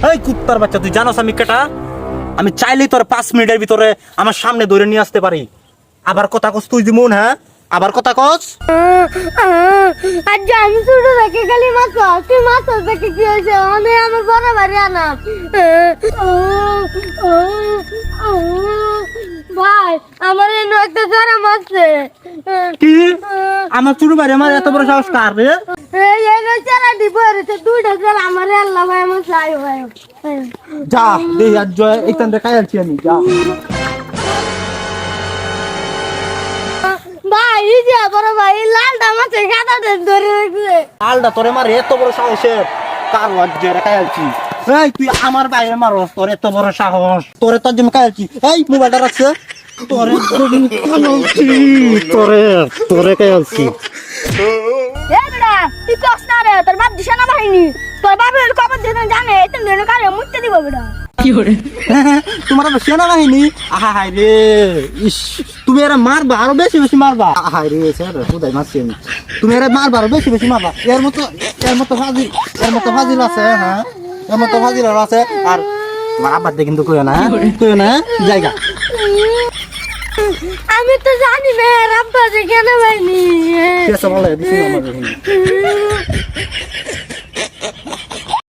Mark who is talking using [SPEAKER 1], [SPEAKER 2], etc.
[SPEAKER 1] এই কুত্তার বাচ্চা, তুই জানোস আমি কেটা? আমি চাইলেই তোর 5 মিনিটের ভিতরে আমার সামনে ধরে নিয়ে আসতে পারি। আবার কথা কস তুই দিমুন, হ্যাঁ আবার কথা কস।
[SPEAKER 2] আজ আমি ছোট থেকে খালি মাছ তুই মাছ দেখে কি হয়েছে আমি আমার বড় বাড়ি আনা ভাই আমার এনে একটা সারা মাছছে।
[SPEAKER 1] কি আমার ছোট ভাই আমার এত বড় সাহস কার রে?
[SPEAKER 2] এই এনে চারা দিব রে দুইটা চারা আমার আল্লাহ ভাই আমার চাই ভাই
[SPEAKER 1] যা দেই আজ জয় একদম দেখাই আছি আমি, যা।
[SPEAKER 2] ভাই এই যে বড় ভাই লালটা মাছে গাদা ধরে রাখছে।
[SPEAKER 1] আলদা তোরে মার এত বড় সাহসের কার লজ্জা দেখাই আছি। এই তুই আমার বাইরে মারস, তোর এত বড় সাহস, তোরে তোর জন্য খাই আছি। এই মোবাইলটা রাখছে, তোরে তোরে তোরে খাই আছি।
[SPEAKER 2] এ বেটা তুই কস না রে তোর বাপ দিশা না বাহিনী তোর বাপের কবর দিতে জানে এই তুমি কারে মুক্তি দিব বেটা।
[SPEAKER 1] তোমার সেনা বাহিনী, আহা হাই রে, ইস তুমি এরা মারবা আরো বেশি বেশি মারবা। হাই রে স্যার খুদাই মারছি আমি। তুমি এরা মারবা আরো বেশি বেশি মারবা। এর মতো ফাজিল আছে, হ্যাঁ এর মতো ফাজিল আছে। আর তোমার আব্বার দিয়ে কিন্তু কইও না, কইও না জায়গা।
[SPEAKER 2] আমি তো জানি না রাব্বা যে কেন বাহিনী
[SPEAKER 1] কেসে বলে দিছি আমার